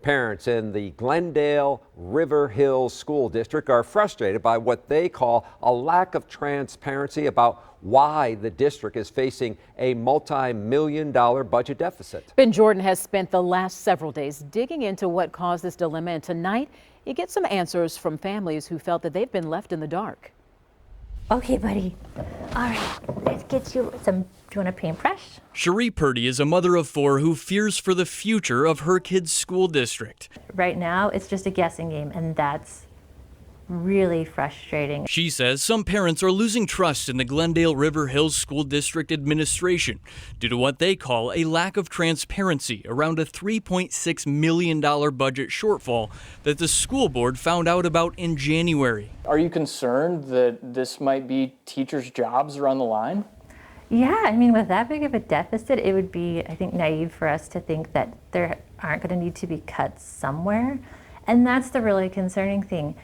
Parents in the Glendale-River Hills School District are frustrated by what they call a lack of transparency about why the district is facing a multi-million-dollar budget deficit. Ben Jordan has spent the last several days digging into what caused this dilemma, and tonight he gets some answers from families who felt that they've been left in the dark. Okay, buddy. All right, let's get you some. Do you want a paintbrush? Cherie Purdy is a mother of 4 who fears for the future of her kid's school district. Right now, it's just a guessing game, and that's really frustrating. She says some parents are losing trust in the Glendale-River Hills School District administration due to what they call a lack of transparency around a $3.6 million budget shortfall that the school board found out about in January. Are you concerned that this might be teachers' jobs are on the line? Yeah, I mean, with that big of a deficit, it would be, I think, naive for us to think that there aren't going to need to be cuts somewhere. And that's the really concerning thing.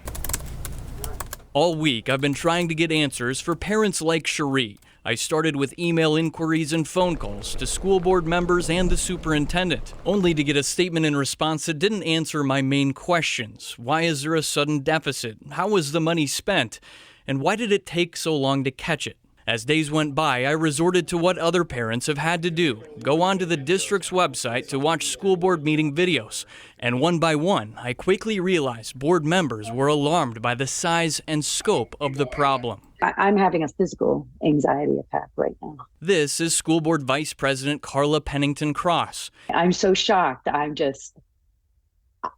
All week, I've been trying to get answers for parents like Cherie. I started with email inquiries and phone calls to school board members and the superintendent, only to get a statement in response that didn't answer my main questions. Why is there a sudden deficit? How was the money spent? And why did it take so long to catch it? As days went by, I resorted to what other parents have had to do, go onto the district's website to watch school board meeting videos. And one by one, I quickly realized board members were alarmed by the size and scope of the problem. I'm having a physical anxiety attack right now. This is School Board Vice President Carla Pennington Cross. I'm so shocked.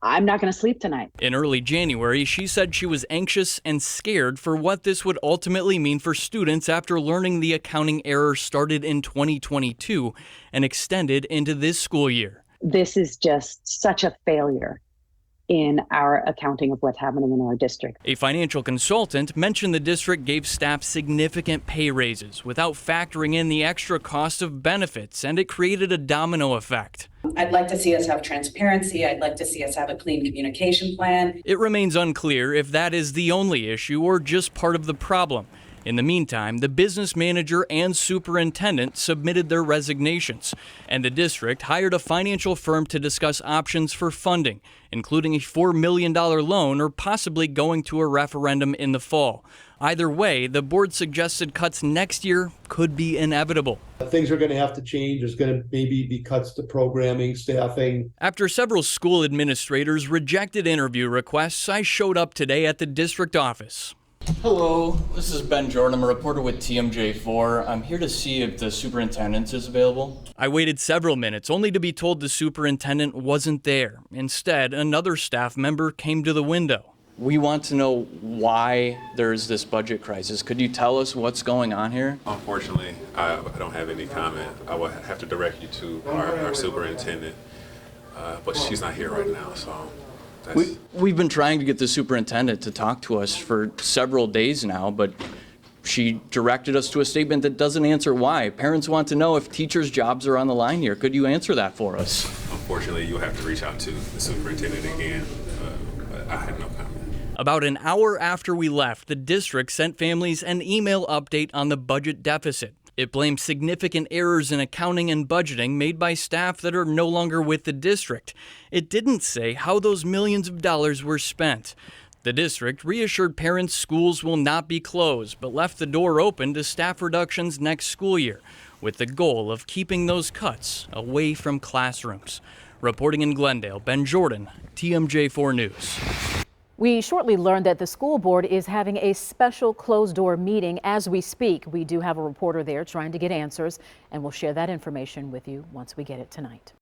I'm not going to sleep tonight. In early January, she said she was anxious and scared for what this would ultimately mean for students after learning the accounting error started in 2022 and extended into this school year. This is just such a failure in our accounting of what's happening in our district. A financial consultant mentioned the district gave staff significant pay raises without factoring in the extra cost of benefits, and it created a domino effect. I'd like to see us have transparency. I'd like to see us have a clean communication plan. It remains unclear if that is the only issue or just part of the problem. In the meantime, the business manager and superintendent submitted their resignations, and the district hired a financial firm to discuss options for funding, including a $4 million loan or possibly going to a referendum in the fall. Either way, the board suggested cuts next year could be inevitable. Things are going to have to change. There's going to maybe be cuts to programming, staffing. After several school administrators rejected interview requests, I showed up today at the district office. Hello, this is Ben Jordan. I'm a reporter with TMJ4. I'm here to see if the superintendent is available. I waited several minutes only to be told the superintendent wasn't there. Instead, another staff member came to the window. We want to know why there's this budget crisis. Could you tell us what's going on here? Unfortunately, I don't have any comment. I will have to direct you to our superintendent, but she's not here right now, so. We've been trying to get the superintendent to talk to us for several days now, but she directed us to a statement that doesn't answer why. Parents want to know if teachers' jobs are on the line here. Could you answer that for us? Unfortunately, you'll have to reach out to the superintendent again. I had no comment. About an hour after we left, the district sent families an email update on the budget deficit. It blamed significant errors in accounting and budgeting made by staff that are no longer with the district. It didn't say how those millions of dollars were spent. The district reassured parents schools will not be closed, but left the door open to staff reductions next school year, with the goal of keeping those cuts away from classrooms. Reporting in Glendale, Ben Jordan, TMJ4 News. We shortly learned that the school board is having a special closed-door meeting as we speak. We do have a reporter there trying to get answers, and we'll share that information with you once we get it tonight.